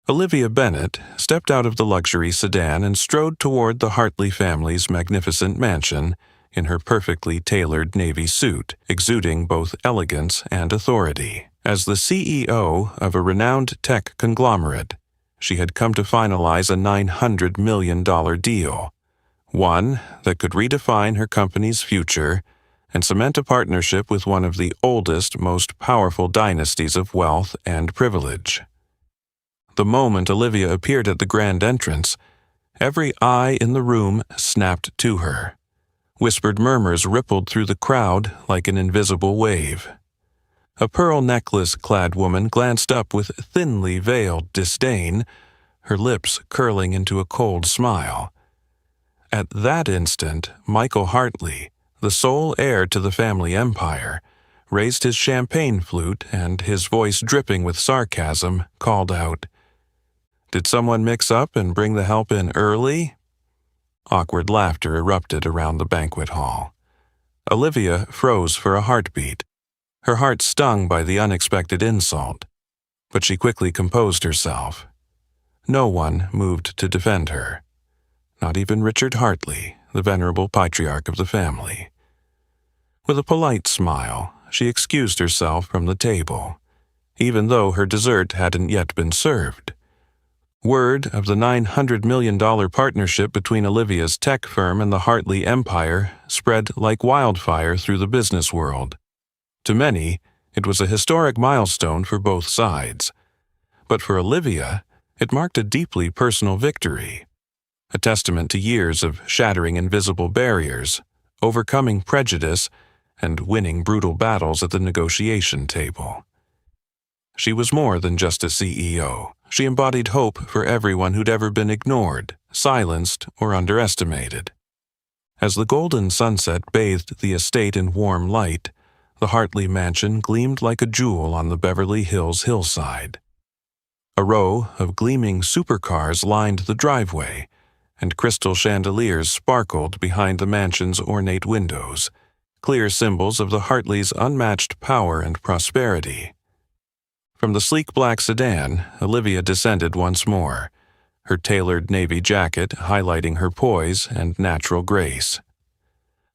Olivia Bennet stepped out of the luxury sedan and strode toward the Hartley family's magnificent mansion in her perfectly tailored navy suit, exuding both elegance and authority. As the CEO of a renowned tech conglomerate, she had come to finalize a $900 million deal, one that could redefine her company's future and cement a partnership with one of the oldest, most powerful dynasties of wealth and privilege. The moment Olivia appeared at the grand entrance, every eye in the room snapped to her. Whispered murmurs rippled through the crowd like an invisible wave. A pearl necklace-clad woman glanced up with thinly veiled disdain, her lips curling into a cold smile. At that instant, Michael Hartley, the sole heir to the family empire, raised his champagne flute and, his voice dripping with sarcasm, called out, "Did someone mix up and bring the help in early?" Awkward laughter erupted around the banquet hall. Olivia froze for a heartbeat, her heart stung by the unexpected insult, but she quickly composed herself. No one moved to defend her, not even Richard Hartley, the venerable patriarch of the family. With a polite smile, she excused herself from the table, even though her dessert hadn't yet been served. Word of the $900 million partnership between Olivia's tech firm and the Hartley empire spread like wildfire through the business world. To many, it was a historic milestone for both sides. But for Olivia, it marked a deeply personal victory, a testament to years of shattering invisible barriers, overcoming prejudice, and winning brutal battles at the negotiation table. She was more than just a CEO. She embodied hope for everyone who'd ever been ignored, silenced, or underestimated. As the golden sunset bathed the estate in warm light, the Hartley mansion gleamed like a jewel on the Beverly Hills hillside. A row of gleaming supercars lined the driveway, and crystal chandeliers sparkled behind the mansion's ornate windows, clear symbols of the Hartleys' unmatched power and prosperity. From the sleek black sedan, Olivia descended once more, her tailored navy jacket highlighting her poise and natural grace.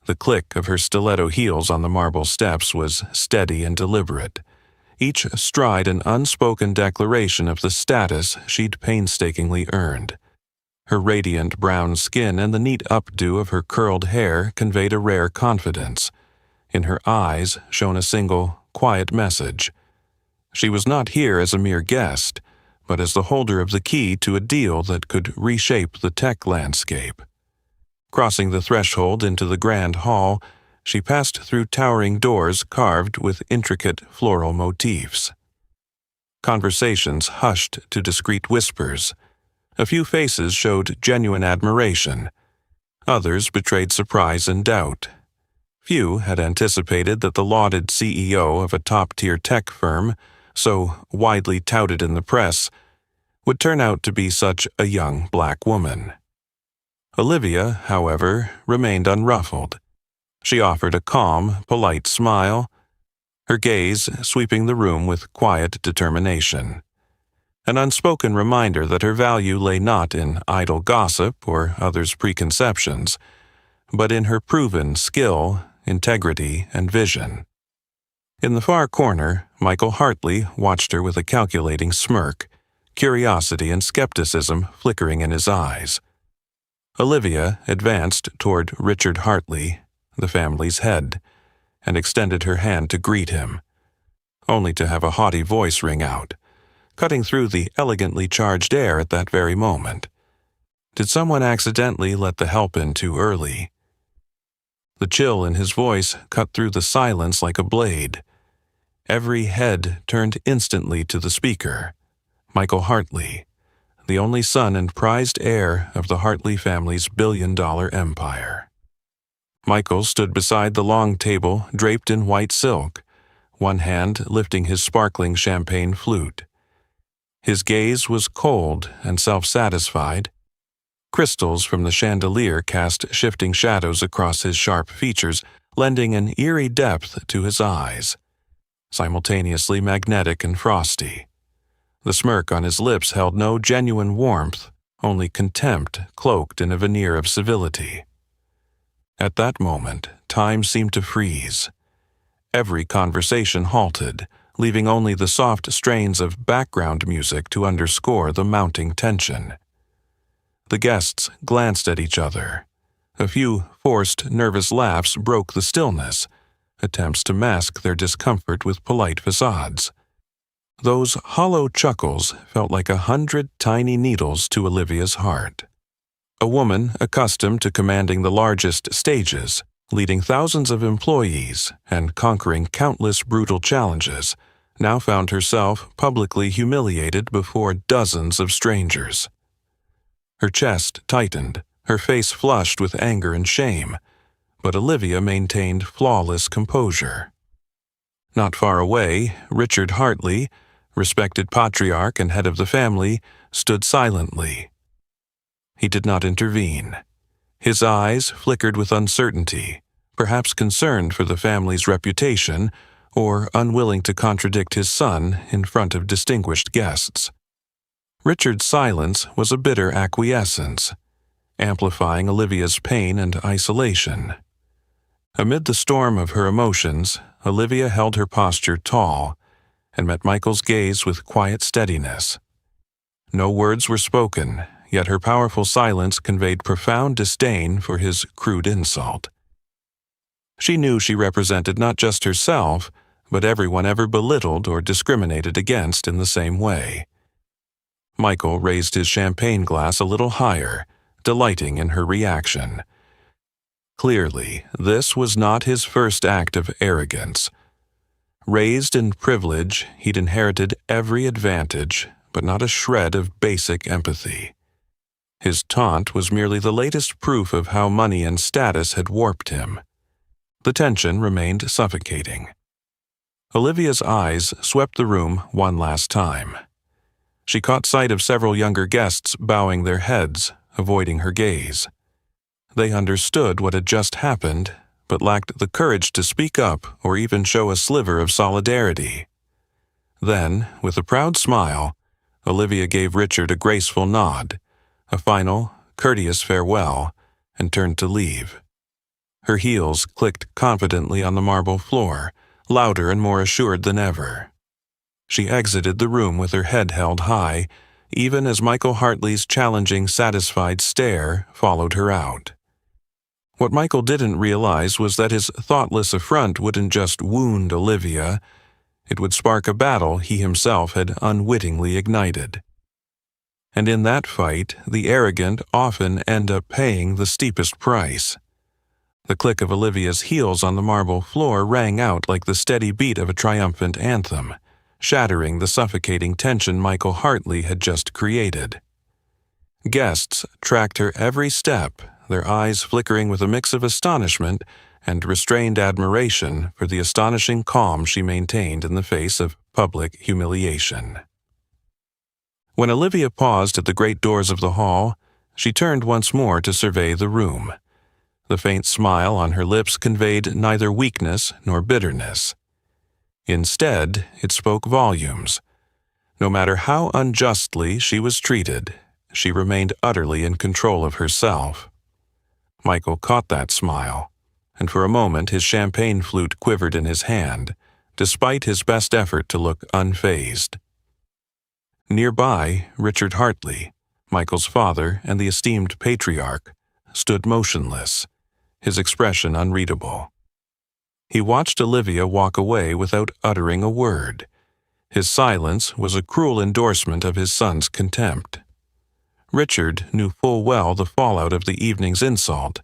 The click of her stiletto heels on the marble steps was steady and deliberate, each stride an unspoken declaration of the status she'd painstakingly earned. Her radiant brown skin and the neat updo of her curled hair conveyed a rare confidence. In her eyes shone a single, quiet message. She was not here as a mere guest, but as the holder of the key to a deal that could reshape the tech landscape. Crossing the threshold into the grand hall, she passed through towering doors carved with intricate floral motifs. Conversations hushed to discreet whispers. A few faces showed genuine admiration. Others betrayed surprise and doubt. Few had anticipated that the lauded CEO of a top-tier tech firm, so widely touted in the press, would turn out to be such a young black woman. Olivia, however, remained unruffled. She offered a calm, polite smile, her gaze sweeping the room with quiet determination. An unspoken reminder that her value lay not in idle gossip or others' preconceptions, but in her proven skill, integrity, and vision. In the far corner, Michael Hartley watched her with a calculating smirk, curiosity and skepticism flickering in his eyes. Olivia advanced toward Richard Hartley, the family's head, and extended her hand to greet him, only to have a haughty voice ring out, cutting through the elegantly charged air at that very moment. Did someone accidentally let the help in too early? The chill in his voice cut through the silence like a blade. Every head turned instantly to the speaker, Michael Hartley, the only son and prized heir of the Hartley family's billion-dollar empire. Michael stood beside the long table draped in white silk, one hand lifting his sparkling champagne flute. His gaze was cold and self-satisfied. Crystals from the chandelier cast shifting shadows across his sharp features, lending an eerie depth to his eyes, simultaneously magnetic and frosty. The smirk on his lips held no genuine warmth, only contempt cloaked in a veneer of civility. At that moment, time seemed to freeze. Every conversation halted, leaving only the soft strains of background music to underscore the mounting tension. The guests glanced at each other. A few forced, nervous laughs broke the stillness, attempts to mask their discomfort with polite facades. Those hollow chuckles felt like 100 tiny needles to Olivia's heart. A woman accustomed to commanding the largest stages, leading thousands of employees, and conquering countless brutal challenges, now found herself publicly humiliated before dozens of strangers. Her chest tightened, her face flushed with anger and shame, but Olivia maintained flawless composure. Not far away, Richard Hartley, respected patriarch and head of the family, stood silently. He did not intervene. His eyes flickered with uncertainty, perhaps concerned for the family's reputation or unwilling to contradict his son in front of distinguished guests. Richard's silence was a bitter acquiescence, amplifying Olivia's pain and isolation. Amid the storm of her emotions, Olivia held her posture tall and met Michael's gaze with quiet steadiness. No words were spoken, yet her powerful silence conveyed profound disdain for his crude insult. She knew she represented not just herself, but everyone ever belittled or discriminated against in the same way. Michael raised his champagne glass a little higher, delighting in her reaction. Clearly, this was not his first act of arrogance. Raised in privilege, he'd inherited every advantage, but not a shred of basic empathy. His taunt was merely the latest proof of how money and status had warped him. The tension remained suffocating. Olivia's eyes swept the room one last time. She caught sight of several younger guests bowing their heads, avoiding her gaze. They understood what had just happened, but lacked the courage to speak up or even show a sliver of solidarity. Then, with a proud smile, Olivia gave Richard a graceful nod, a final, courteous farewell, and turned to leave. Her heels clicked confidently on the marble floor, louder and more assured than ever. She exited the room with her head held high, even as Michael Hartley's challenging, satisfied stare followed her out. What Michael didn't realize was that his thoughtless affront wouldn't just wound Olivia, it would spark a battle he himself had unwittingly ignited. And in that fight, the arrogant often end up paying the steepest price. The click of Olivia's heels on the marble floor rang out like the steady beat of a triumphant anthem, shattering the suffocating tension Michael Hartley had just created. Guests tracked her every step, their eyes flickering with a mix of astonishment and restrained admiration for the astonishing calm she maintained in the face of public humiliation. When Olivia paused at the great doors of the hall, she turned once more to survey the room. The faint smile on her lips conveyed neither weakness nor bitterness. Instead, it spoke volumes. No matter how unjustly she was treated, she remained utterly in control of herself. Michael caught that smile, and for a moment his champagne flute quivered in his hand, despite his best effort to look unfazed. Nearby, Richard Hartley, Michael's father and the esteemed patriarch, stood motionless, his expression unreadable. He watched Olivia walk away without uttering a word. His silence was a cruel endorsement of his son's contempt. Richard knew full well the fallout of the evening's insult,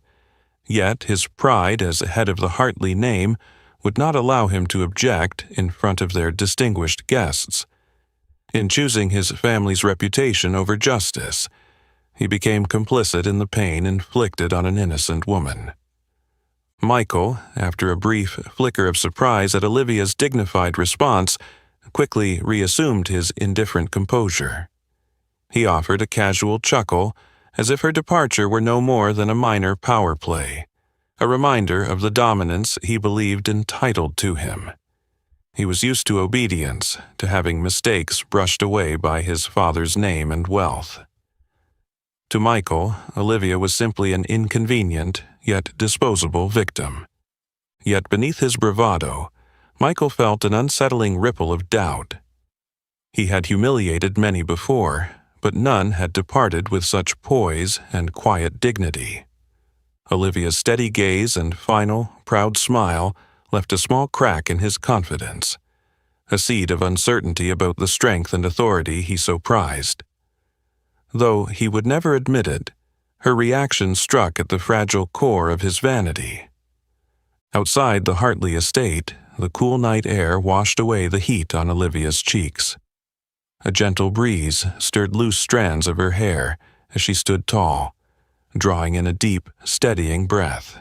yet his pride as head of the Hartley name would not allow him to object in front of their distinguished guests. In choosing his family's reputation over justice, he became complicit in the pain inflicted on an innocent woman. Michael, after a brief flicker of surprise at Olivia's dignified response, quickly reassumed his indifferent composure. He offered a casual chuckle, as if her departure were no more than a minor power play, a reminder of the dominance he believed entitled to him. He was used to obedience, to having mistakes brushed away by his father's name and wealth. To Michael, Olivia was simply an inconvenient, yet disposable victim. Yet beneath his bravado, Michael felt an unsettling ripple of doubt. He had humiliated many before, but none had departed with such poise and quiet dignity. Olivia's steady gaze and final, proud smile left a small crack in his confidence, a seed of uncertainty about the strength and authority he so prized. Though he would never admit it, her reaction struck at the fragile core of his vanity. Outside the Hartley estate, the cool night air washed away the heat on Olivia's cheeks. A gentle breeze stirred loose strands of her hair as she stood tall, drawing in a deep, steadying breath.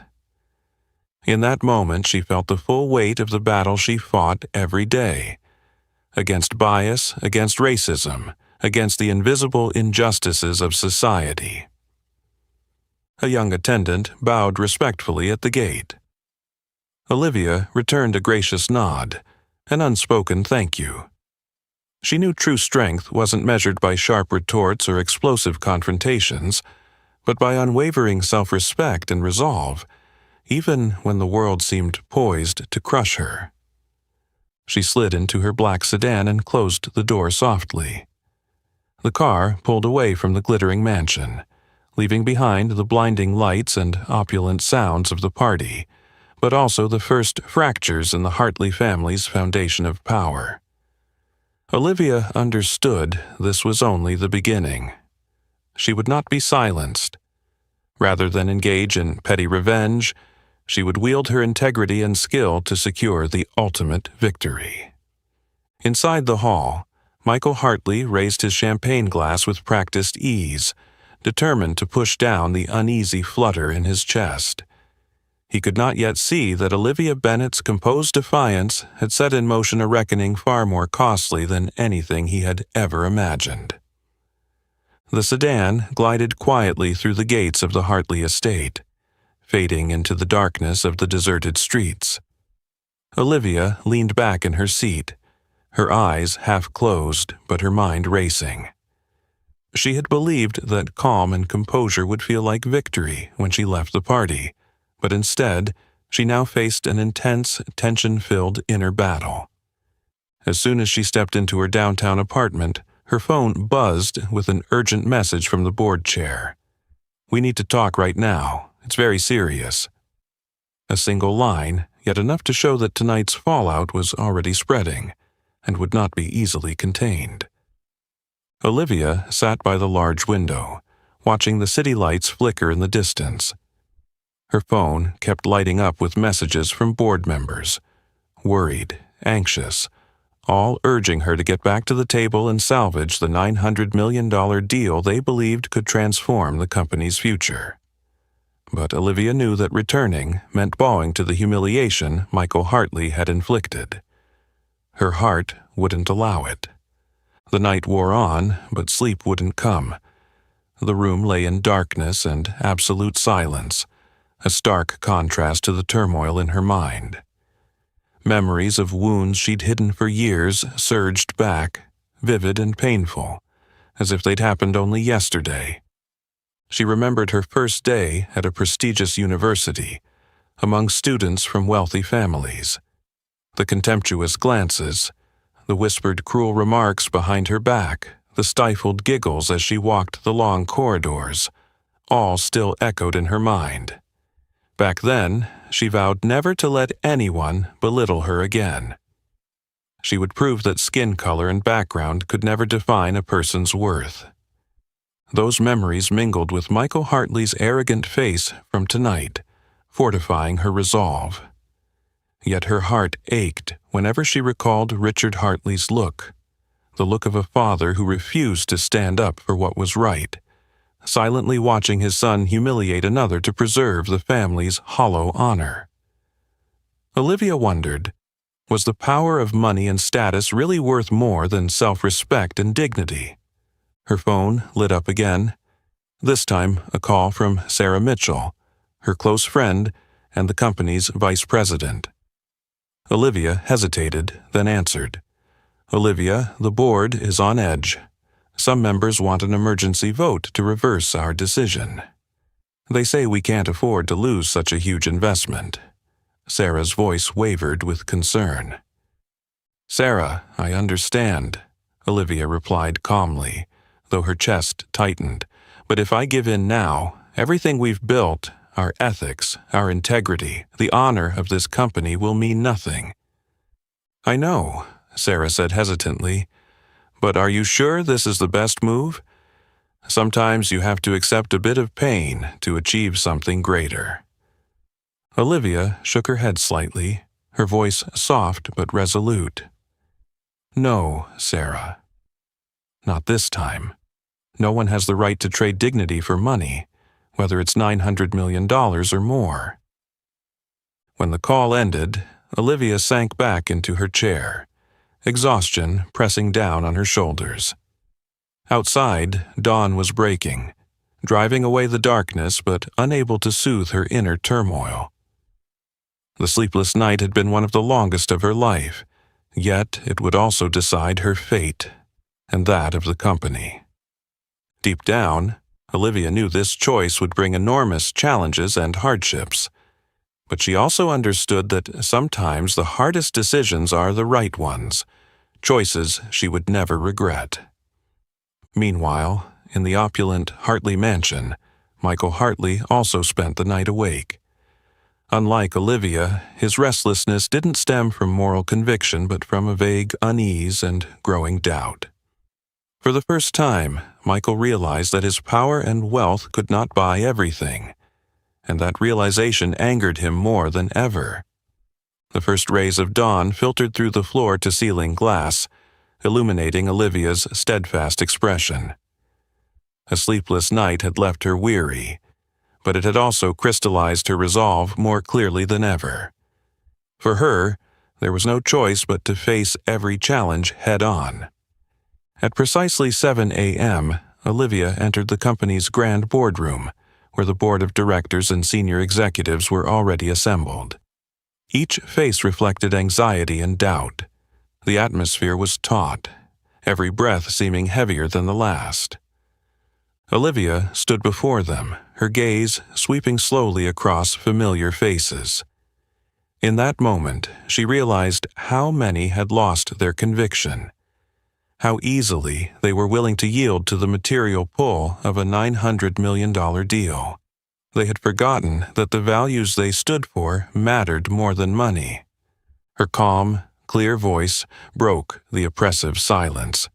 In that moment she felt the full weight of the battle she fought every day, against bias, against racism, against the invisible injustices of society. A young attendant bowed respectfully at the gate. Olivia returned a gracious nod, an unspoken thank you. She knew true strength wasn't measured by sharp retorts or explosive confrontations, but by unwavering self-respect and resolve, even when the world seemed poised to crush her. She slid into her black sedan and closed the door softly. The car pulled away from the glittering mansion, leaving behind the blinding lights and opulent sounds of the party, but also the first fractures in the Hartley family's foundation of power. Olivia understood this was only the beginning. She would not be silenced. Rather than engage in petty revenge, she would wield her integrity and skill to secure the ultimate victory. Inside the hall, Michael Hartley raised his champagne glass with practiced ease, determined to push down the uneasy flutter in his chest. He could not yet see that Olivia Bennett's composed defiance had set in motion a reckoning far more costly than anything he had ever imagined. The sedan glided quietly through the gates of the Hartley estate, fading into the darkness of the deserted streets. Olivia leaned back in her seat, her eyes half closed but her mind racing. She had believed that calm and composure would feel like victory when she left the party, but instead, she now faced an intense, tension-filled inner battle. As soon as she stepped into her downtown apartment, her phone buzzed with an urgent message from the board chair. "We need to talk right now. It's very serious." A single line, yet enough to show that tonight's fallout was already spreading, and would not be easily contained. Olivia sat by the large window, watching the city lights flicker in the distance. Her phone kept lighting up with messages from board members, worried, anxious, all urging her to get back to the table and salvage the $900 million deal they believed could transform the company's future. But Olivia knew that returning meant bowing to the humiliation Michael Hartley had inflicted. Her heart wouldn't allow it. The night wore on, but sleep wouldn't come. The room lay in darkness and absolute silence, a stark contrast to the turmoil in her mind. Memories of wounds she'd hidden for years surged back, vivid and painful, as if they'd happened only yesterday. She remembered her first day at a prestigious university, among students from wealthy families. The contemptuous glances, the whispered cruel remarks behind her back, the stifled giggles as she walked the long corridors, all still echoed in her mind. Back then, she vowed never to let anyone belittle her again. She would prove that skin color and background could never define a person's worth. Those memories mingled with Michael Hartley's arrogant face from tonight, fortifying her resolve. Yet her heart ached whenever she recalled Richard Hartley's look, the look of a father who refused to stand up for what was right, silently watching his son humiliate another to preserve the family's hollow honor. Olivia wondered, was the power of money and status really worth more than self-respect and dignity? Her phone lit up again, this time a call from Sarah Mitchell, her close friend and the company's vice president. Olivia hesitated, then answered. Olivia, the board is on edge. Some members want an emergency vote to reverse our decision. They say we can't afford to lose such a huge investment. Sarah's voice wavered with concern. Sarah, I understand, Olivia replied calmly, though her chest tightened. But if I give in now, everything we've built, our ethics, our integrity, the honor of this company will mean nothing. I know, Sarah said hesitantly, but are you sure this is the best move? Sometimes you have to accept a bit of pain to achieve something greater. Olivia shook her head slightly, her voice soft but resolute. No, Sarah. Not this time. No one has the right to trade dignity for money, whether it's $900 million or more. When the call ended, Olivia sank back into her chair, exhaustion pressing down on her shoulders. Outside, dawn was breaking, driving away the darkness but unable to soothe her inner turmoil. The sleepless night had been one of the longest of her life, yet it would also decide her fate, and that of the company. Deep down, Olivia knew this choice would bring enormous challenges and hardships, but she also understood that sometimes the hardest decisions are the right ones, choices she would never regret. Meanwhile, in the opulent Hartley mansion, Michael Hartley also spent the night awake. Unlike Olivia, his restlessness didn't stem from moral conviction but from a vague unease and growing doubt. For the first time, Michael realized that his power and wealth could not buy everything, and that realization angered him more than ever. The first rays of dawn filtered through the floor-to-ceiling glass, illuminating Olivia's steadfast expression. A sleepless night had left her weary, but it had also crystallized her resolve more clearly than ever. For her, there was no choice but to face every challenge head-on. At precisely 7 a.m., Olivia entered the company's grand boardroom, where the board of directors and senior executives were already assembled. Each face reflected anxiety and doubt. The atmosphere was taut, every breath seeming heavier than the last. Olivia stood before them, her gaze sweeping slowly across familiar faces. In that moment, she realized how many had lost their conviction, how easily they were willing to yield to the material pull of a $900 million deal. They had forgotten that the values they stood for mattered more than money. Her calm, clear voice broke the oppressive silence.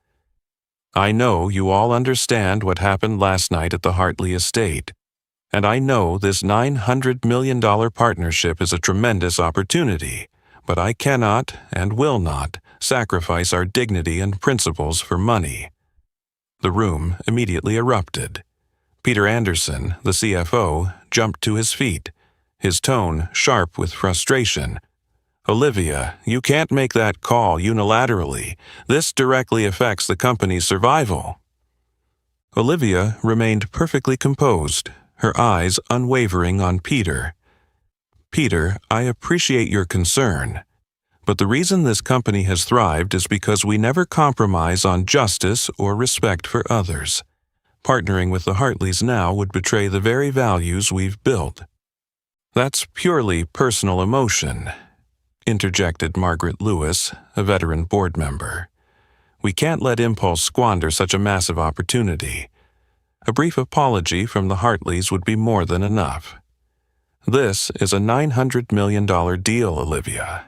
I know you all understand what happened last night at the Hartley estate, and I know this $900 million partnership is a tremendous opportunity, but I cannot and will not sacrifice our dignity and principles for money. The room immediately erupted. Peter Anderson, the CFO, jumped to his feet, his tone sharp with frustration. Olivia, you can't make that call unilaterally. This directly affects the company's survival. Olivia remained perfectly composed, her eyes unwavering on Peter. Peter, I appreciate your concern, but the reason this company has thrived is because we never compromise on justice or respect for others. Partnering with the Hartleys now would betray the very values we've built. That's purely personal emotion, interjected Margaret Lewis, a veteran board member. We can't let impulse squander such a massive opportunity. A brief apology from the Hartleys would be more than enough. This is a $900 million deal, Olivia.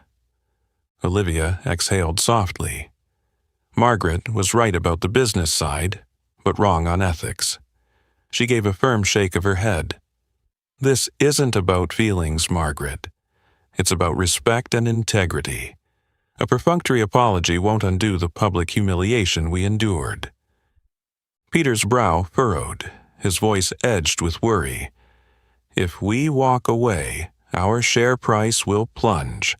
Olivia exhaled softly. Margaret was right about the business side, but wrong on ethics. She gave a firm shake of her head. This isn't about feelings, Margaret. It's about respect and integrity. A perfunctory apology won't undo the public humiliation we endured. Peter's brow furrowed, his voice edged with worry. If we walk away, our share price will plunge.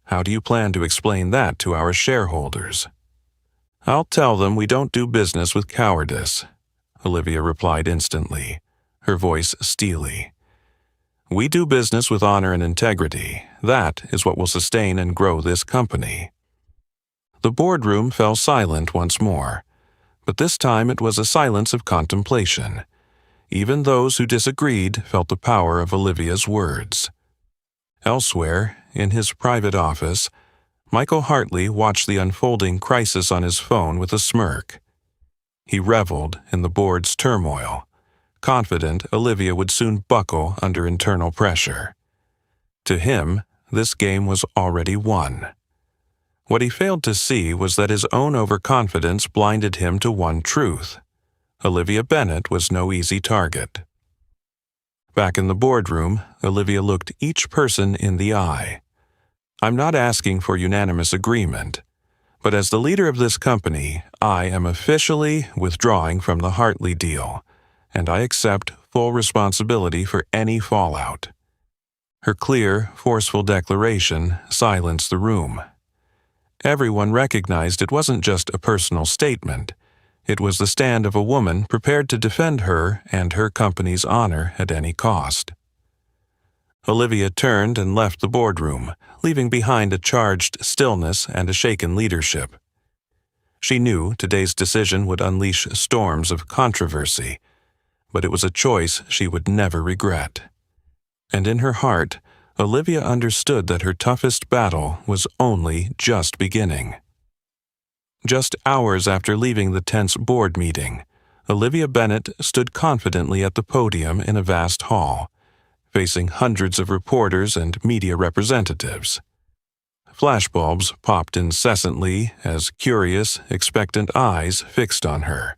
How do you plan to explain that to our shareholders? I'll tell them we don't do business with cowardice, Olivia replied instantly, her voice steely. We do business with honor and integrity. That is what will sustain and grow this company." The boardroom fell silent once more, but this time it was a silence of contemplation. Even those who disagreed felt the power of Olivia's words. Elsewhere, in his private office, Michael Hartley watched the unfolding crisis on his phone with a smirk. He reveled in the board's turmoil, confident Olivia would soon buckle under internal pressure. To him, this game was already won. What he failed to see was that his own overconfidence blinded him to one truth: Olivia Bennett was no easy target. Back in the boardroom, Olivia looked each person in the eye. "I'm not asking for unanimous agreement, but as the leader of this company, I am officially withdrawing from the Hartley deal, and I accept full responsibility for any fallout." Her clear, forceful declaration silenced the room. Everyone recognized it wasn't just a personal statement. It was the stand of a woman prepared to defend her and her company's honor at any cost. Olivia turned and left the boardroom, leaving behind a charged stillness and a shaken leadership. She knew today's decision would unleash storms of controversy, but it was a choice she would never regret. And in her heart, Olivia understood that her toughest battle was only just beginning. Just hours after leaving the tense board meeting, Olivia Bennett stood confidently at the podium in a vast hall, facing hundreds of reporters and media representatives. Flashbulbs popped incessantly as curious, expectant eyes fixed on her,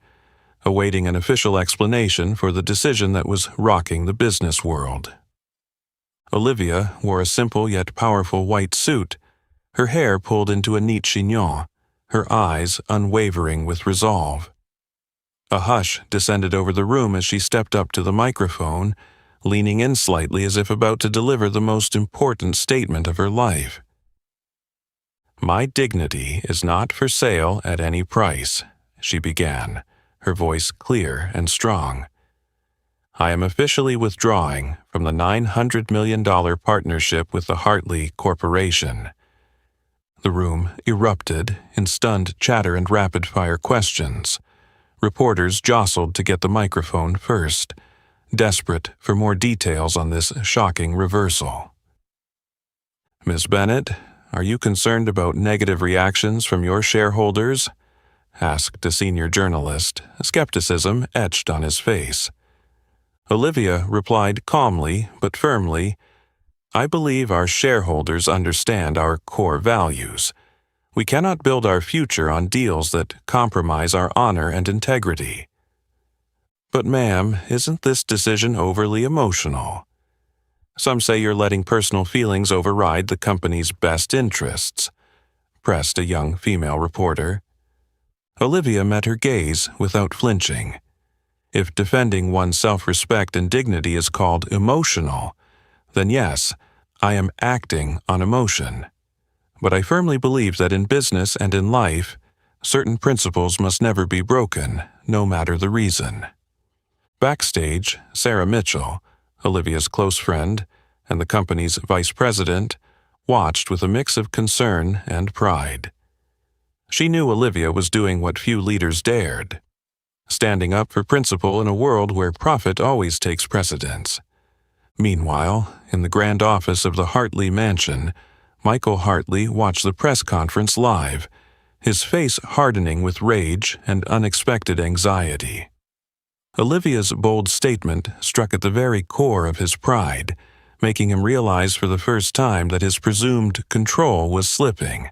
awaiting an official explanation for the decision that was rocking the business world. Olivia wore a simple yet powerful white suit, her hair pulled into a neat chignon, her eyes unwavering with resolve. A hush descended over the room as she stepped up to the microphone, leaning in slightly as if about to deliver the most important statement of her life. "My dignity is not for sale at any price," she began, her voice clear and strong. "I am officially withdrawing from the $900 million partnership with the Hartley Corporation." The room erupted in stunned chatter and rapid-fire questions. Reporters jostled to get the microphone first, desperate for more details on this shocking reversal. "Ms. Bennett, are you concerned about negative reactions from your shareholders?" asked a senior journalist, skepticism etched on his face. Olivia replied calmly but firmly, "I believe our shareholders understand our core values. We cannot build our future on deals that compromise our honor and integrity." "But ma'am, isn't this decision overly emotional?" "Some say you're letting personal feelings override the company's best interests," pressed a young female reporter. Olivia met her gaze without flinching. If defending one's self-respect and dignity is called emotional, then yes, I am acting on emotion. But I firmly believe that in business and in life, certain principles must never be broken, no matter the reason. Backstage, Sarah Mitchell, Olivia's close friend and the company's vice president, watched with a mix of concern and pride. She knew Olivia was doing what few leaders dared, standing up for principle in a world where profit always takes precedence. Meanwhile, in the grand office of the Hartley mansion, Michael Hartley watched the press conference live, his face hardening with rage and unexpected anxiety. Olivia's bold statement struck at the very core of his pride, making him realize for the first time that his presumed control was slipping.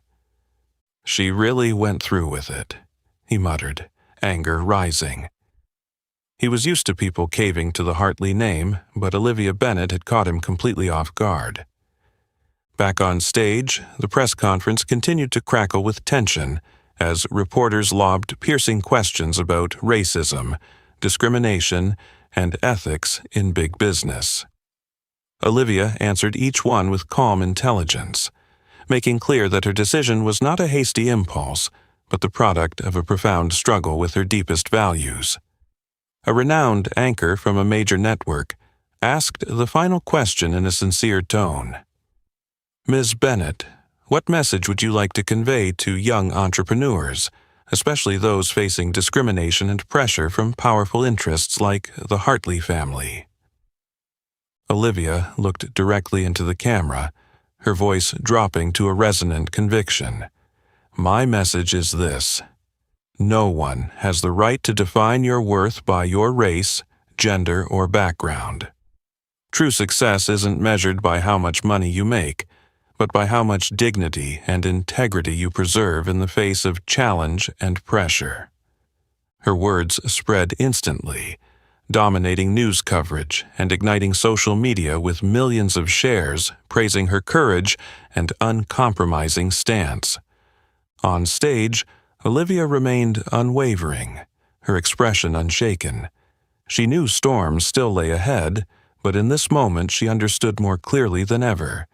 "She really went through with it," he muttered, anger rising. He was used to people caving to the Hartley name, but Olivia Bennett had caught him completely off guard. Back on stage, the press conference continued to crackle with tension as reporters lobbed piercing questions about racism, discrimination, and ethics in big business. Olivia answered each one with calm intelligence, making clear that her decision was not a hasty impulse, but the product of a profound struggle with her deepest values. A renowned anchor from a major network, asked the final question in a sincere tone. "Ms. Bennett, what message would you like to convey to young entrepreneurs, especially those facing discrimination and pressure from powerful interests like the Hartley family?" Olivia looked directly into the camera, her voice dropping to a resonant conviction. "My message is this. No one has the right to define your worth by your race, gender, or background. True success isn't measured by how much money you make, but by how much dignity and integrity you preserve in the face of challenge and pressure." Her words spread instantly, dominating news coverage and igniting social media with millions of shares praising her courage and uncompromising stance. On stage, Olivia remained unwavering, her expression unshaken. She knew storms still lay ahead, but in this moment she understood more clearly than ever.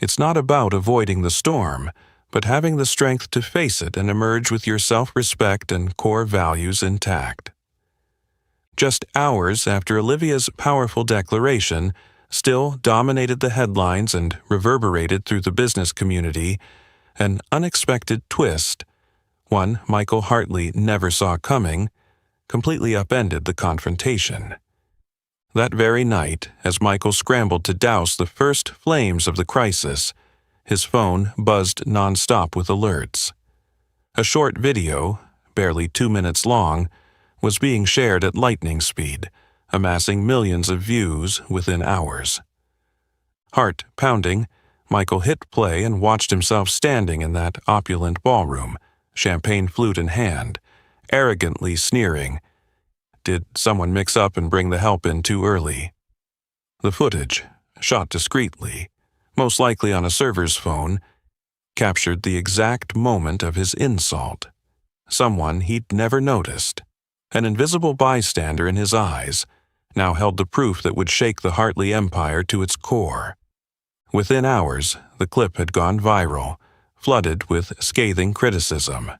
It's not about avoiding the storm, but having the strength to face it and emerge with your self-respect and core values intact. Just hours after Olivia's powerful declaration still dominated the headlines and reverberated through the business community, an unexpected twist, one Michael Hartley never saw coming, completely upended the confrontation. That very night, as Michael scrambled to douse the first flames of the crisis, his phone buzzed nonstop with alerts. A short video, barely 2 minutes long, was being shared at lightning speed, amassing millions of views within hours. Heart pounding, Michael hit play and watched himself standing in that opulent ballroom, champagne flute in hand, arrogantly sneering. Did someone mix up and bring the help in too early? The footage, shot discreetly, most likely on a server's phone, captured the exact moment of his insult. Someone he'd never noticed, an invisible bystander in his eyes, now held the proof that would shake the Hartley empire to its core. Within hours, the clip had gone viral, flooded with scathing criticism.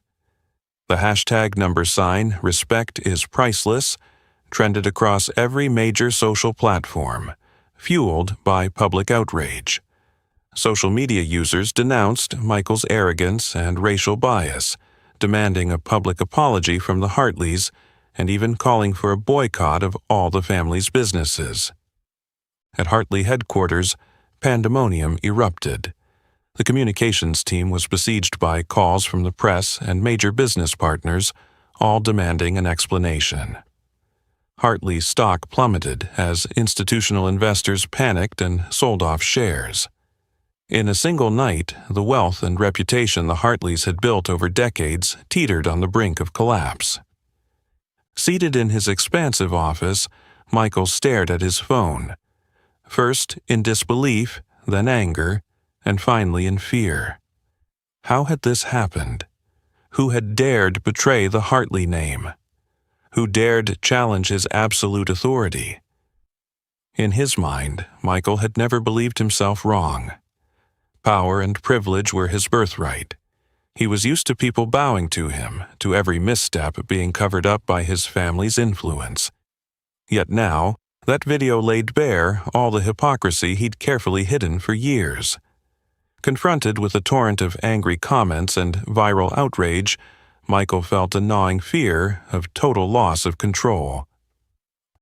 The hashtag #respect is priceless trended across every major social platform, fueled by public outrage. Social media users denounced Michael's arrogance and racial bias, demanding a public apology from the Hartleys and even calling for a boycott of all the family's businesses. At Hartley headquarters, pandemonium erupted. The communications team was besieged by calls from the press and major business partners, all demanding an explanation. Hartley's stock plummeted as institutional investors panicked and sold off shares. In a single night, the wealth and reputation the Hartleys had built over decades teetered on the brink of collapse. Seated in his expansive office, Michael stared at his phone, first in disbelief, then anger, and finally in fear. How had this happened? Who had dared betray the Hartley name? Who dared challenge his absolute authority? In his mind, Michael had never believed himself wrong. Power and privilege were his birthright. He was used to people bowing to him, to every misstep being covered up by his family's influence. Yet now, that video laid bare all the hypocrisy he'd carefully hidden for years. Confronted with a torrent of angry comments and viral outrage, Michael felt a gnawing fear of total loss of control.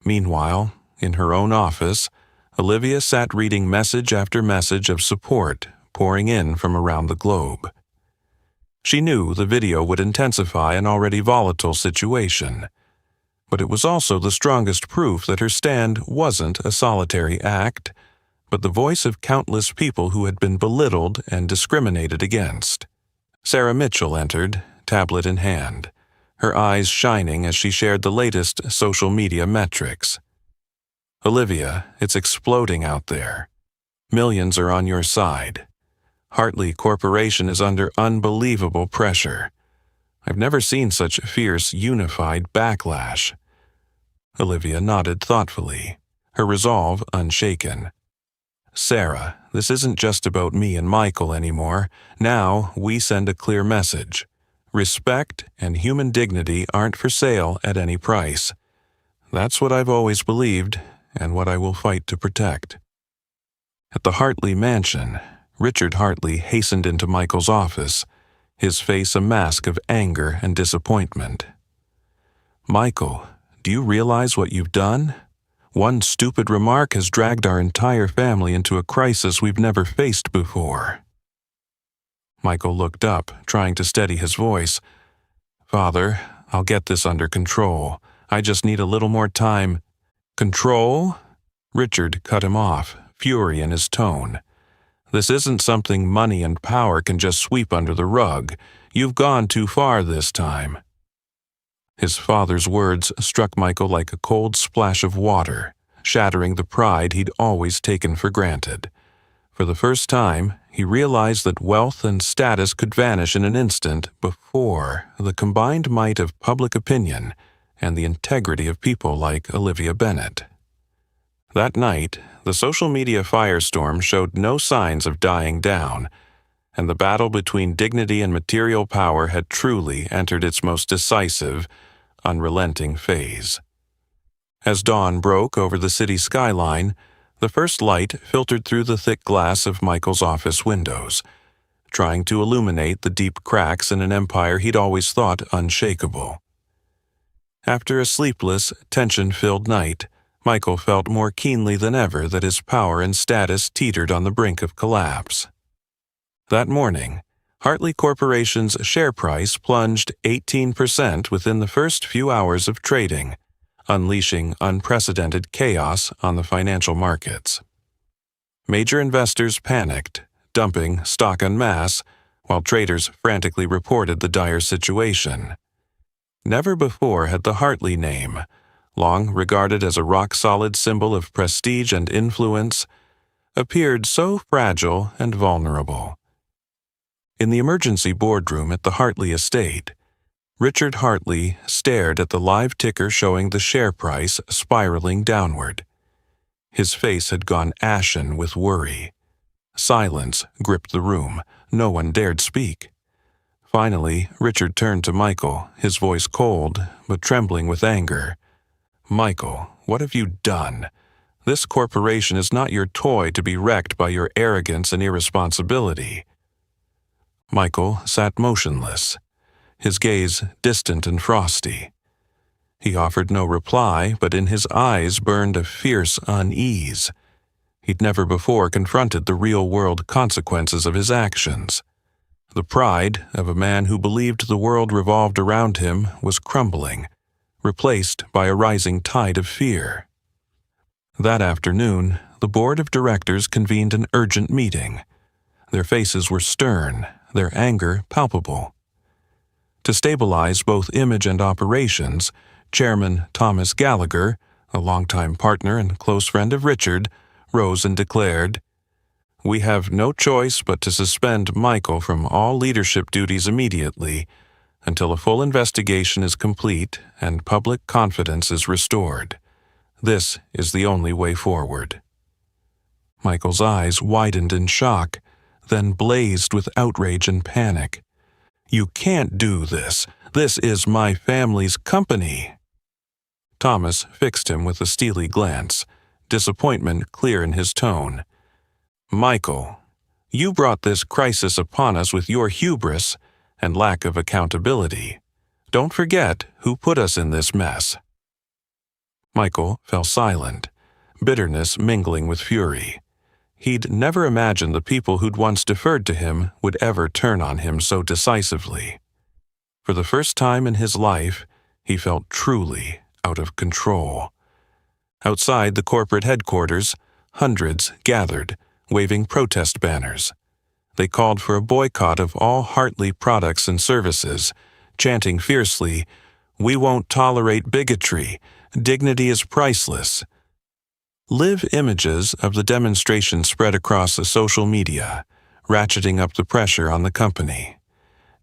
Meanwhile, in her own office, Olivia sat reading message after message of support pouring in from around the globe. She knew the video would intensify an already volatile situation, but it was also the strongest proof that her stand wasn't a solitary act, but the voice of countless people who had been belittled and discriminated against. Sarah Mitchell entered, tablet in hand, her eyes shining as she shared the latest social media metrics. "Olivia, it's exploding out there. Millions are on your side. Hartley Corporation is under unbelievable pressure. I've never seen such fierce, unified backlash." Olivia nodded thoughtfully, her resolve unshaken. "Sarah, this isn't just about me and Michael anymore. Now we send a clear message. Respect and human dignity aren't for sale at any price. That's what I've always believed, and what I will fight to protect. At the Hartley mansion, Richard Hartley hastened into Michael's office, his face a mask of anger and disappointment. "Michael, do you realize what you've done? One stupid remark has dragged our entire family into a crisis we've never faced before." Michael looked up, trying to steady his voice. "Father, I'll get this under control. I just need a little more time." "Control?" Richard cut him off, fury in his tone. "This isn't something money and power can just sweep under the rug. You've gone too far this time." His father's words struck Michael like a cold splash of water, shattering the pride he'd always taken for granted. For the first time, he realized that wealth and status could vanish in an instant before the combined might of public opinion and the integrity of people like Olivia Bennet. That night, the social media firestorm showed no signs of dying down, and the battle between dignity and material power had truly entered its most decisive, unrelenting phase. As dawn broke over the city skyline, the first light filtered through the thick glass of Michael's office windows, trying to illuminate the deep cracks in an empire he'd always thought unshakable. After a sleepless, tension-filled night, Michael felt more keenly than ever that his power and status teetered on the brink of collapse. That morning, Hartley Corporation's share price plunged 18% within the first few hours of trading, unleashing unprecedented chaos on the financial markets. Major investors panicked, dumping stock en masse, while traders frantically reported the dire situation. Never before had the Hartley name, long regarded as a rock-solid symbol of prestige and influence, appeared so fragile and vulnerable. In the emergency boardroom at the Hartley estate, Richard Hartley stared at the live ticker showing the share price spiraling downward. His face had gone ashen with worry. Silence gripped the room. No one dared speak. Finally, Richard turned to Michael, his voice cold, but trembling with anger. "Michael, what have you done? This corporation is not your toy to be wrecked by your arrogance and irresponsibility." Michael sat motionless, his gaze distant and frosty. He offered no reply, but in his eyes burned a fierce unease. He'd never before confronted the real-world consequences of his actions. The pride of a man who believed the world revolved around him was crumbling, replaced by a rising tide of fear. That afternoon, the board of directors convened an urgent meeting. Their faces were stern, their anger palpable. To stabilize both image and operations, Chairman Thomas Gallagher, a longtime partner and close friend of Richard, rose and declared, "We have no choice but to suspend Michael from all leadership duties immediately until a full investigation is complete and public confidence is restored. This is the only way forward." Michael's eyes widened in shock, then blazed with outrage and panic. "You can't do this. This is my family's company." Thomas fixed him with a steely glance, disappointment clear in his tone. "Michael, you brought this crisis upon us with your hubris and lack of accountability. Don't forget who put us in this mess." Michael fell silent, bitterness mingling with fury. He'd never imagined the people who'd once deferred to him would ever turn on him so decisively. For the first time in his life, he felt truly out of control. Outside the corporate headquarters, hundreds gathered, waving protest banners. They called for a boycott of all Hartley products and services, chanting fiercely, "We won't tolerate bigotry. Dignity is priceless." Live images of the demonstration spread across the social media, ratcheting up the pressure on the company.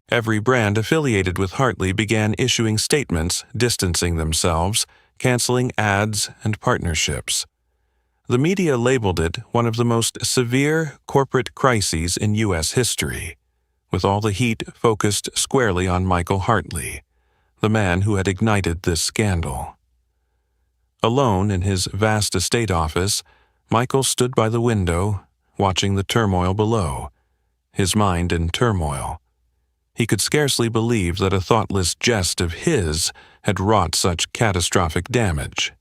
Every brand affiliated with Hartley began issuing statements distancing themselves, canceling ads and partnerships. The media labeled it one of the most severe corporate crises in U.S. history, with all the heat focused squarely on Michael Hartley, the man who had ignited this scandal. Alone in his vast estate office, Michael stood by the window, watching the turmoil below, his mind in turmoil. He could scarcely believe that a thoughtless jest of his had wrought such catastrophic damage.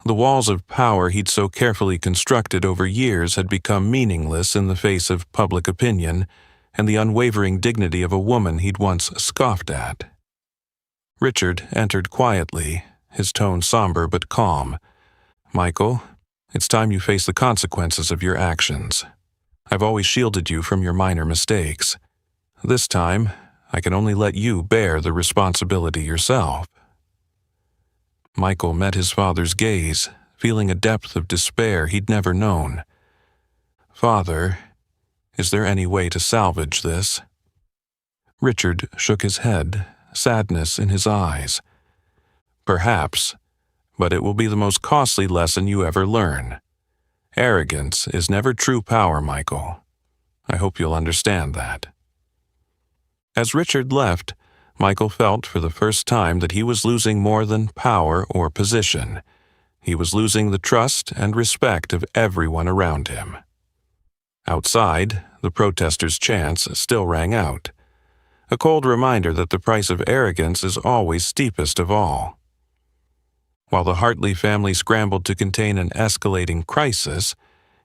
The walls of power he'd so carefully constructed over years had become meaningless in the face of public opinion and the unwavering dignity of a woman he'd once scoffed at. Richard entered quietly, his tone somber but calm. "Michael, it's time you face the consequences of your actions. I've always shielded you from your minor mistakes. This time, I can only let you bear the responsibility yourself." Michael met his father's gaze, feeling a depth of despair he'd never known. "Father, is there any way to salvage this?" Richard shook his head, sadness in his eyes. "Perhaps, but it will be the most costly lesson you ever learn. Arrogance is never true power, Michael. I hope you'll understand that." As Richard left, Michael felt for the first time that he was losing more than power or position. He was losing the trust and respect of everyone around him. Outside, the protesters' chants still rang out, a cold reminder that the price of arrogance is always steepest of all. While the Hartley family scrambled to contain an escalating crisis,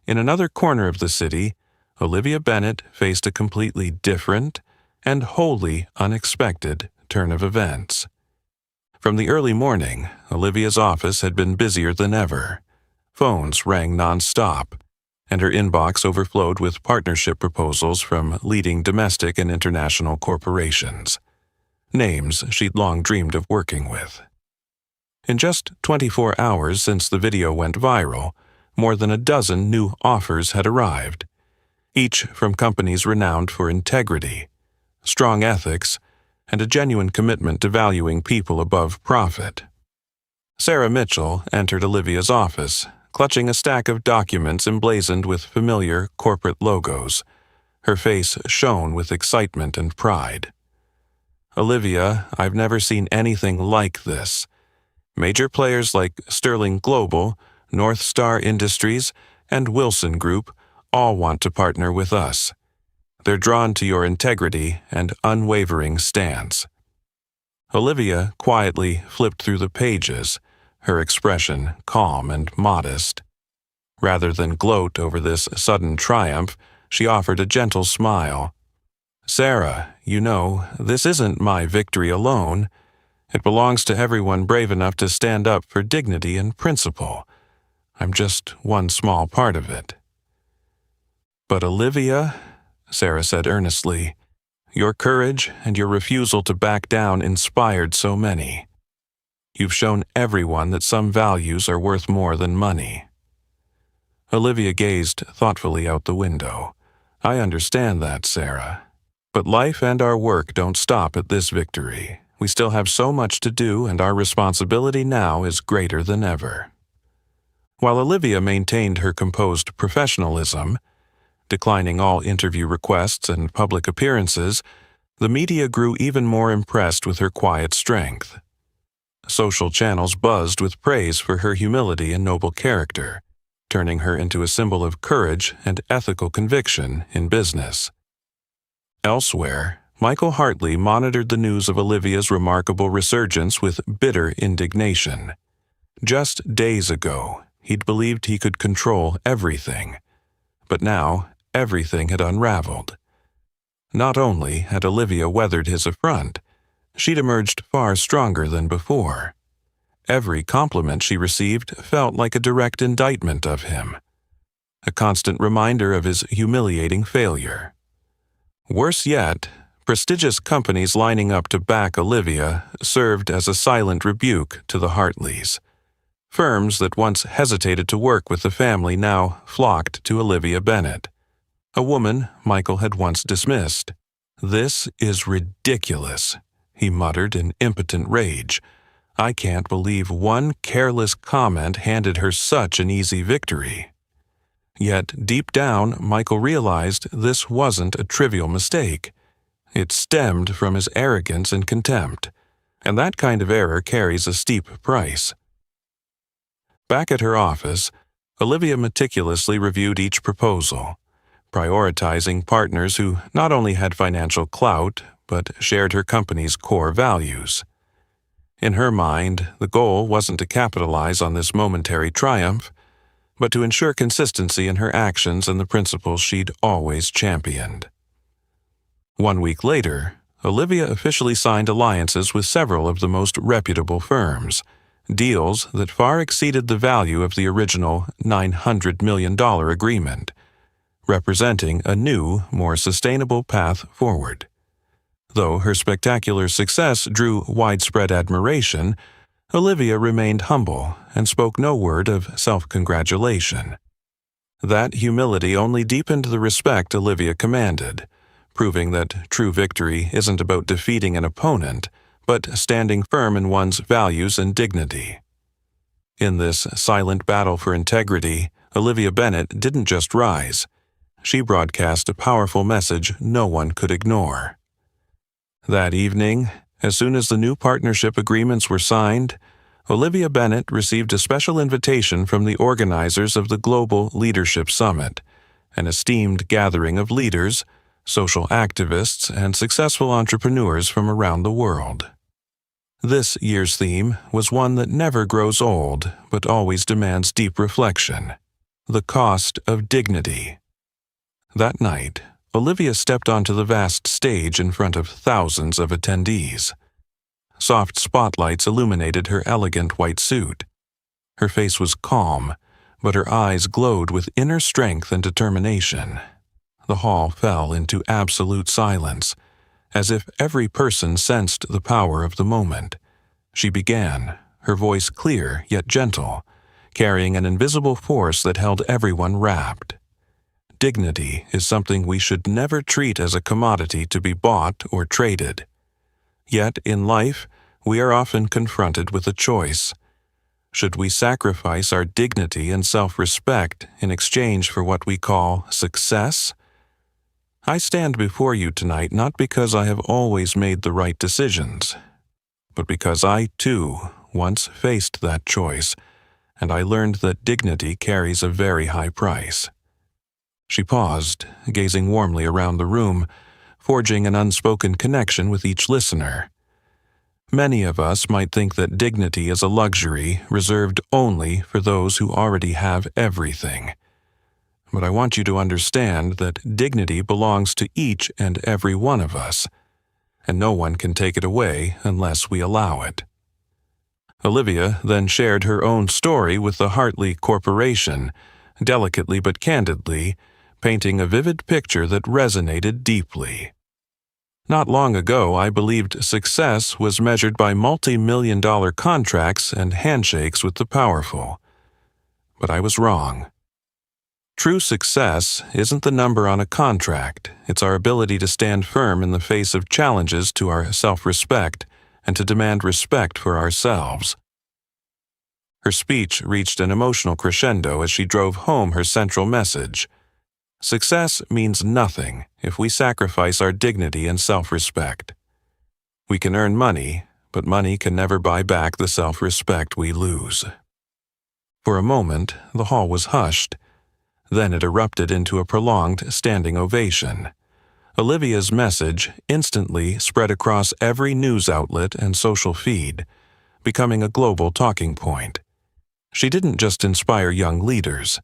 in another corner of the city, Olivia Bennet faced a completely different and wholly unexpected turn of events. From the early morning, Olivia's office had been busier than ever. Phones rang non-stop, and her inbox overflowed with partnership proposals from leading domestic and international corporations, names she'd long dreamed of working with. In just 24 hours since the video went viral, more than a dozen new offers had arrived, each from companies renowned for integrity, strong ethics, and a genuine commitment to valuing people above profit. Sarah Mitchell entered Olivia's office, clutching a stack of documents emblazoned with familiar corporate logos. Her face shone with excitement and pride. "Olivia, I've never seen anything like this. Major players like Sterling Global, North Star Industries, and Wilson Group all want to partner with us. They're drawn to your integrity and unwavering stance." Olivia quietly flipped through the pages, her expression calm and modest. Rather than gloat over this sudden triumph, she offered a gentle smile. "Sarah, you know, this isn't my victory alone. It belongs to everyone brave enough to stand up for dignity and principle. I'm just one small part of it." "But Olivia," Sarah said earnestly, "your courage and your refusal to back down inspired so many. You've shown everyone that some values are worth more than money." Olivia gazed thoughtfully out the window. "I understand that, Sarah. But life and our work don't stop at this victory. We still have so much to do, and our responsibility now is greater than ever." While Olivia maintained her composed professionalism, declining all interview requests and public appearances, the media grew even more impressed with her quiet strength. Social channels buzzed with praise for her humility and noble character, turning her into a symbol of courage and ethical conviction in business. Elsewhere, Michael Hartley monitored the news of Olivia's remarkable resurgence with bitter indignation. Just days ago, he'd believed he could control everything, but now everything had unraveled. Not only had Olivia weathered his affront, she'd emerged far stronger than before. Every compliment she received felt like a direct indictment of him, a constant reminder of his humiliating failure. Worse yet, prestigious companies lining up to back Olivia served as a silent rebuke to the Hartleys. Firms that once hesitated to work with the family now flocked to Olivia Bennet, a woman Michael had once dismissed. "This is ridiculous," he muttered in impotent rage. "I can't believe one careless comment handed her such an easy victory." Yet deep down, Michael realized this wasn't a trivial mistake. It stemmed from his arrogance and contempt, and that kind of error carries a steep price. Back at her office, Olivia meticulously reviewed each proposal, prioritizing partners who not only had financial clout, but shared her company's core values. In her mind, the goal wasn't to capitalize on this momentary triumph, but to ensure consistency in her actions and the principles she'd always championed. 1 week later, Olivia officially signed alliances with several of the most reputable firms, deals that far exceeded the value of the original $900 million agreement, representing a new, more sustainable path forward. Though her spectacular success drew widespread admiration, Olivia remained humble and spoke no word of self-congratulation. That humility only deepened the respect Olivia commanded, proving that true victory isn't about defeating an opponent, but standing firm in one's values and dignity. In this silent battle for integrity, Olivia Bennet didn't just rise. She broadcast a powerful message no one could ignore. That evening, as soon as the new partnership agreements were signed, Olivia Bennet received a special invitation from the organizers of the Global Leadership Summit, an esteemed gathering of leaders, social activists, and successful entrepreneurs from around the world. This year's theme was one that never grows old, but always demands deep reflection: the cost of dignity. That night, Olivia stepped onto the vast stage in front of thousands of attendees. Soft spotlights illuminated her elegant white suit. Her face was calm, but her eyes glowed with inner strength and determination. The hall fell into absolute silence, as if every person sensed the power of the moment. She began, her voice clear yet gentle, carrying an invisible force that held everyone rapt. Dignity is something we should never treat as a commodity to be bought or traded. Yet in life, we are often confronted with a choice. Should we sacrifice our dignity and self-respect in exchange for what we call success? I stand before you tonight not because I have always made the right decisions, but because I, too, once faced that choice, and I learned that dignity carries a very high price. She paused, gazing warmly around the room, forging an unspoken connection with each listener. Many of us might think that dignity is a luxury reserved only for those who already have everything. But I want you to understand that dignity belongs to each and every one of us, and no one can take it away unless we allow it. Olivia then shared her own story with the Hartley Corporation, delicately but candidly, painting a vivid picture that resonated deeply. Not long ago, I believed success was measured by multi-million-dollar contracts and handshakes with the powerful. But I was wrong. True success isn't the number on a contract. It's our ability to stand firm in the face of challenges to our self-respect and to demand respect for ourselves. Her speech reached an emotional crescendo as she drove home her central message. Success means nothing if we sacrifice our dignity and self-respect. We can earn money, but money can never buy back the self-respect we lose. For a moment, the hall was hushed. Then it erupted into a prolonged standing ovation. Olivia's message instantly spread across every news outlet and social feed, becoming a global talking point. She didn't just inspire young leaders.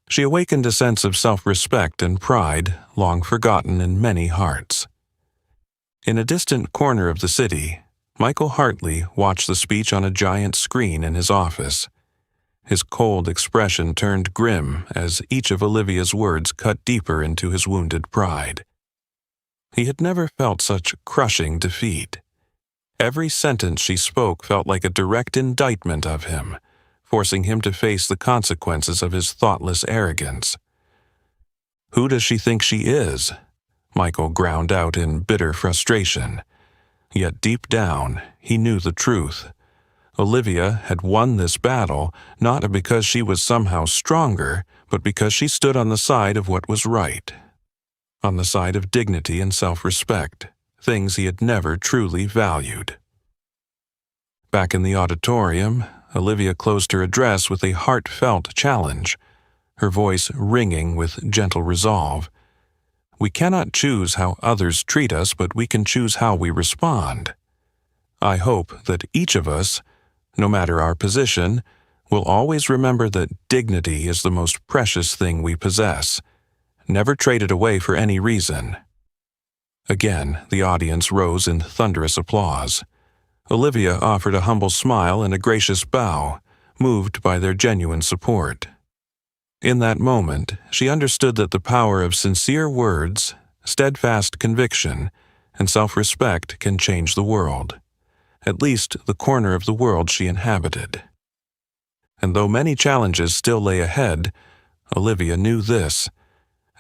She awakened a sense of self-respect and pride long forgotten in many hearts. In a distant corner of the city, Michael Hartley watched the speech on a giant screen in his office. His cold expression turned grim as each of Olivia's words cut deeper into his wounded pride. He had never felt such crushing defeat. Every sentence she spoke felt like a direct indictment of him, forcing him to face the consequences of his thoughtless arrogance. "Who does she think she is?" Michael ground out in bitter frustration. Yet deep down, he knew the truth. Olivia had won this battle not because she was somehow stronger, but because she stood on the side of what was right. On the side of dignity and self-respect, things he had never truly valued. Back in the auditorium, Olivia closed her address with a heartfelt challenge, her voice ringing with gentle resolve. We cannot choose how others treat us, but we can choose how we respond. I hope that each of us, no matter our position, will always remember that dignity is the most precious thing we possess. Never trade it away for any reason. Again, the audience rose in thunderous applause. Olivia offered a humble smile and a gracious bow, moved by their genuine support. In that moment, she understood that the power of sincere words, steadfast conviction, and self-respect can change the world, at least the corner of the world she inhabited. And though many challenges still lay ahead, Olivia knew this: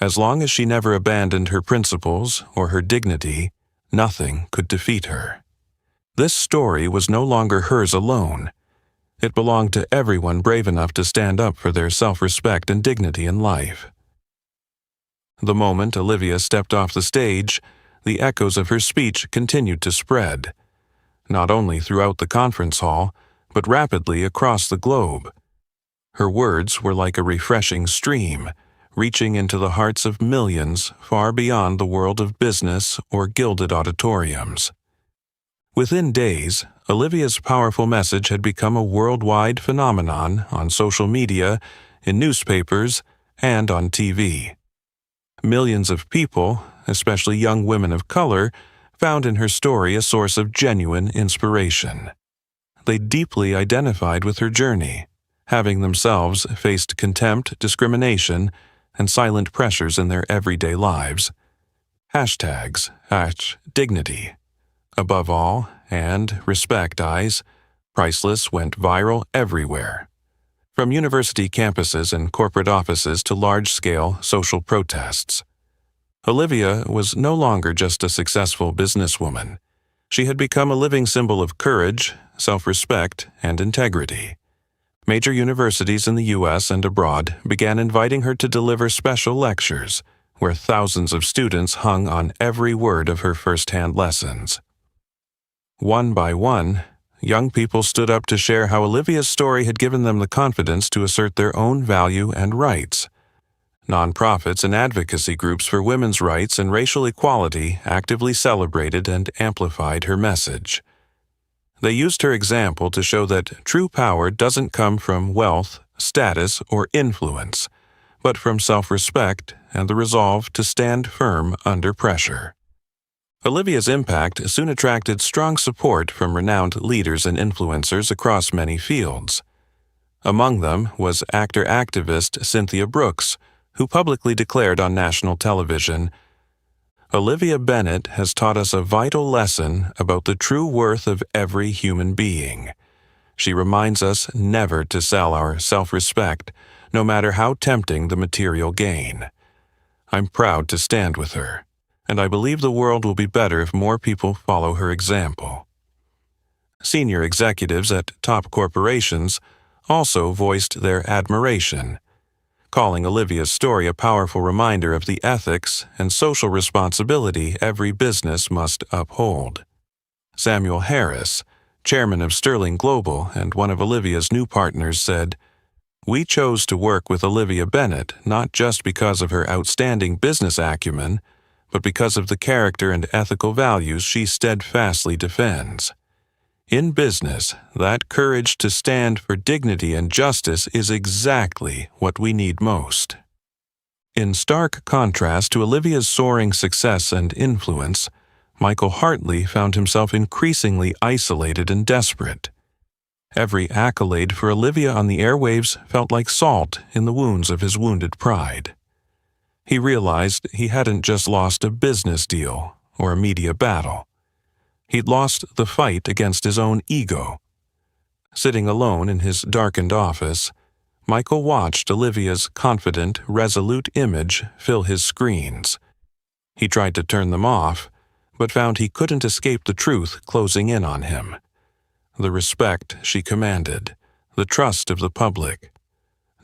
as long as she never abandoned her principles or her dignity, nothing could defeat her. This story was no longer hers alone. It belonged to everyone brave enough to stand up for their self-respect and dignity in life. The moment Olivia stepped off the stage, the echoes of her speech continued to spread, not only throughout the conference hall, but rapidly across the globe. Her words were like a refreshing stream, reaching into the hearts of millions far beyond the world of business or gilded auditoriums. Within days, Olivia's powerful message had become a worldwide phenomenon on social media, in newspapers, and on TV. Millions of people, especially young women of color, found in her story a source of genuine inspiration. They deeply identified with her journey, having themselves faced contempt, discrimination, and silent pressures in their everyday lives. Hashtags, #dignity. Above all, and respect eyes, priceless went viral everywhere. From university campuses and corporate offices to large-scale social protests. Olivia was no longer just a successful businesswoman. She had become a living symbol of courage, self-respect, and integrity. Major universities in the U.S. and abroad began inviting her to deliver special lectures, where thousands of students hung on every word of her first-hand lessons. One by one, young people stood up to share how Olivia's story had given them the confidence to assert their own value and rights. Nonprofits and advocacy groups for women's rights and racial equality actively celebrated and amplified her message. They used her example to show that true power doesn't come from wealth, status, or influence, but from self-respect and the resolve to stand firm under pressure. Olivia's impact soon attracted strong support from renowned leaders and influencers across many fields. Among them was actor-activist Cynthia Brooks, who publicly declared on national television, "Olivia Bennett has taught us a vital lesson about the true worth of every human being. She reminds us never to sell our self-respect, no matter how tempting the material gain. I'm proud to stand with her, and I believe the world will be better if more people follow her example." Senior executives at top corporations also voiced their admiration, calling Olivia's story a powerful reminder of the ethics and social responsibility every business must uphold. Samuel Harris, chairman of Sterling Global and one of Olivia's new partners, said, "We chose to work with Olivia Bennett not just because of her outstanding business acumen, but because of the character and ethical values she steadfastly defends. In business, that courage to stand for dignity and justice is exactly what we need most." In stark contrast to Olivia's soaring success and influence, Michael Hartley found himself increasingly isolated and desperate. Every accolade for Olivia on the airwaves felt like salt in the wounds of his wounded pride. He realized he hadn't just lost a business deal or a media battle. He'd lost the fight against his own ego. Sitting alone in his darkened office, Michael watched Olivia's confident, resolute image fill his screens. He tried to turn them off, but found he couldn't escape the truth closing in on him. The respect she commanded, the trust of the public.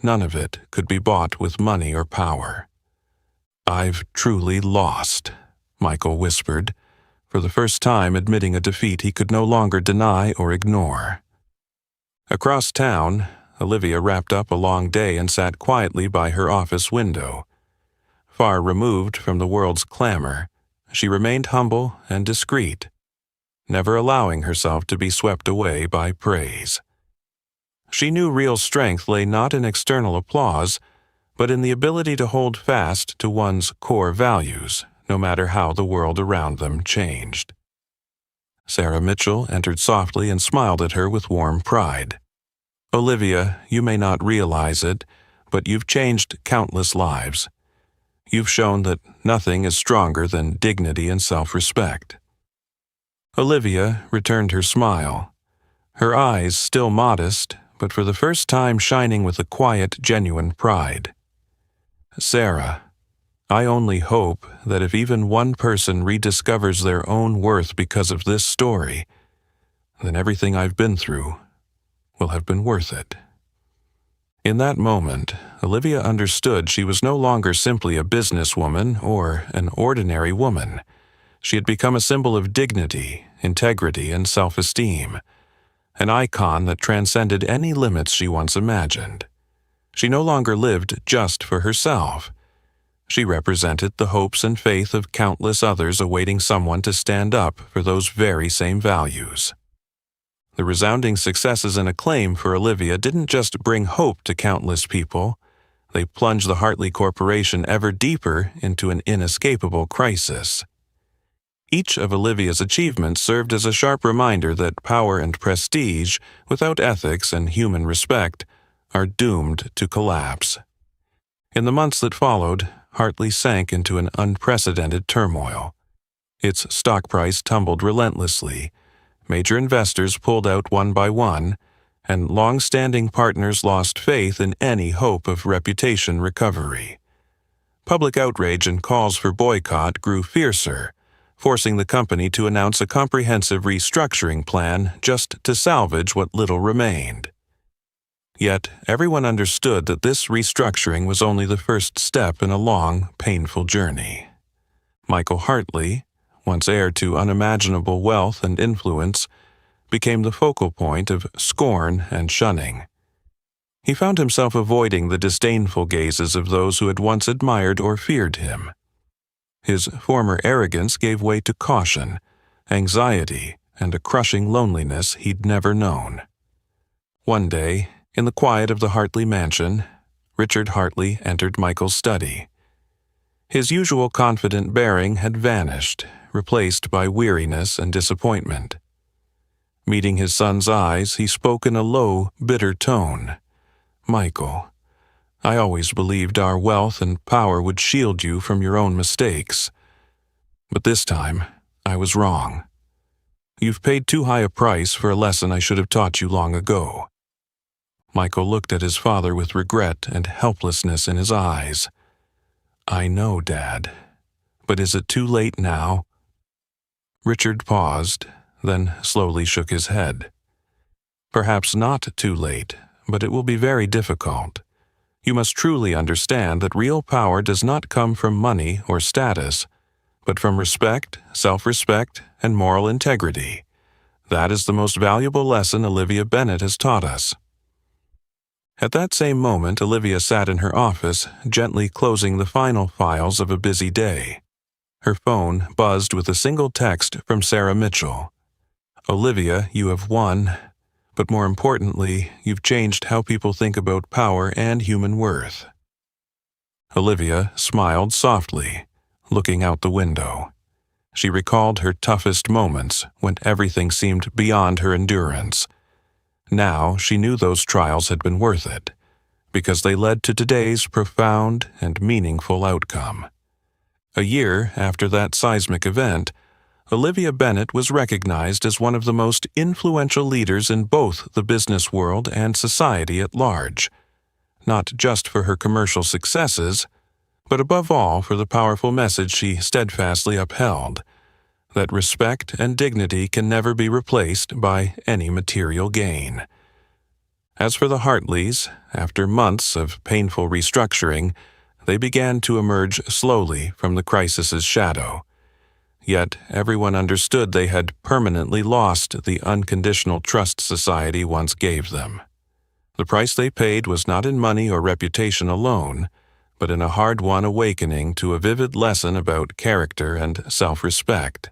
None of it could be bought with money or power. "I've truly lost," Michael whispered, for the first time admitting a defeat he could no longer deny or ignore. Across town, Olivia wrapped up a long day and sat quietly by her office window. Far removed from the world's clamor, she remained humble and discreet, never allowing herself to be swept away by praise. She knew real strength lay not in external applause, but in the ability to hold fast to one's core values, no matter how the world around them changed. Sarah Mitchell entered softly and smiled at her with warm pride. "Olivia, you may not realize it, but you've changed countless lives. You've shown that nothing is stronger than dignity and self-respect." Olivia returned her smile, her eyes still modest, but for the first time shining with a quiet, genuine pride. "Sarah, I only hope that if even one person rediscovers their own worth because of this story, then everything I've been through will have been worth it." In that moment, Olivia understood she was no longer simply a businesswoman or an ordinary woman. She had become a symbol of dignity, integrity, and self-esteem, an icon that transcended any limits she once imagined. She no longer lived just for herself. She represented the hopes and faith of countless others awaiting someone to stand up for those very same values. The resounding successes and acclaim for Olivia didn't just bring hope to countless people, they plunged the Hartley Corporation ever deeper into an inescapable crisis. Each of Olivia's achievements served as a sharp reminder that power and prestige, without ethics and human respect, are doomed to collapse. In the months that followed, Hartley sank into an unprecedented turmoil. Its stock price tumbled relentlessly, major investors pulled out one by one, and long-standing partners lost faith in any hope of reputation recovery. Public outrage and calls for boycott grew fiercer, forcing the company to announce a comprehensive restructuring plan just to salvage what little remained. Yet everyone understood that this restructuring was only the first step in a long, painful journey. Michael Hartley, once heir to unimaginable wealth and influence, became the focal point of scorn and shunning. He found himself avoiding the disdainful gazes of those who had once admired or feared him. His former arrogance gave way to caution, anxiety, and a crushing loneliness he'd never known. One day, in the quiet of the Hartley mansion, Richard Hartley entered Michael's study. His usual confident bearing had vanished, replaced by weariness and disappointment. Meeting his son's eyes, he spoke in a low, bitter tone. "Michael, I always believed our wealth and power would shield you from your own mistakes. But this time, I was wrong. You've paid too high a price for a lesson I should have taught you long ago." Michael looked at his father with regret and helplessness in his eyes. "I know, Dad, but is it too late now?" Richard paused, then slowly shook his head. "Perhaps not too late, but it will be very difficult. You must truly understand that real power does not come from money or status, but from respect, self-respect, and moral integrity. That is the most valuable lesson Olivia Bennett has taught us." At that same moment, Olivia sat in her office, gently closing the final files of a busy day. Her phone buzzed with a single text from Sarah Mitchell. "Olivia, you have won, but more importantly, you've changed how people think about power and human worth." Olivia smiled softly, looking out the window. She recalled her toughest moments when everything seemed beyond her endurance. Now she knew those trials had been worth it, because they led to today's profound and meaningful outcome. A year after that seismic event, Olivia Bennett was recognized as one of the most influential leaders in both the business world and society at large, not just for her commercial successes, but above all for the powerful message she steadfastly upheld, that respect and dignity can never be replaced by any material gain. As for the Hartleys, after months of painful restructuring, they began to emerge slowly from the crisis's shadow. yet everyone understood they had permanently lost the unconditional trust society once gave them. The price they paid was not in money or reputation alone, but in a hard-won awakening to a vivid lesson about character and self-respect.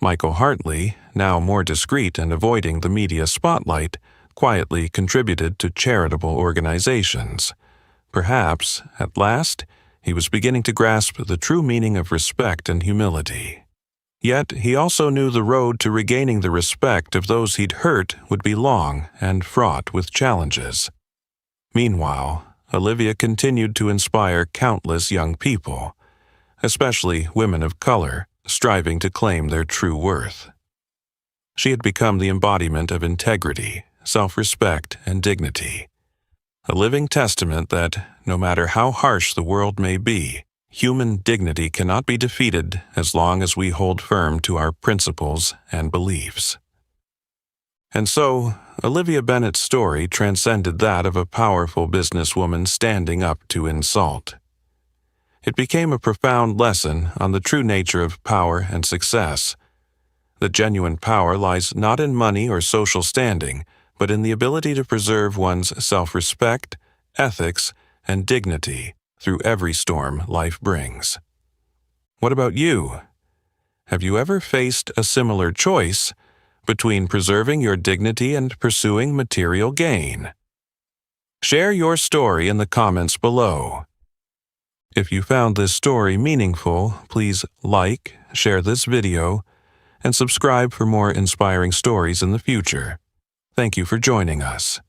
Michael Hartley, now more discreet and avoiding the media spotlight, quietly contributed to charitable organizations. Perhaps, at last, he was beginning to grasp the true meaning of respect and humility. Yet he also knew the road to regaining the respect of those he'd hurt would be long and fraught with challenges. Meanwhile, Olivia continued to inspire countless young people, especially women of color, striving to claim their true worth. She had become the embodiment of integrity, self-respect, and dignity, a living testament that, no matter how harsh the world may be, human dignity cannot be defeated as long as we hold firm to our principles and beliefs. And so, Olivia Bennett's story transcended that of a powerful businesswoman standing up to insult. It became a profound lesson on the true nature of power and success. That genuine power lies not in money or social standing, but in the ability to preserve one's self-respect, ethics, and dignity through every storm life brings. What about you? Have you ever faced a similar choice between preserving your dignity and pursuing material gain? Share your story in the comments below. If you found this story meaningful, please like, share this video, and subscribe for more inspiring stories in the future. Thank you for joining us.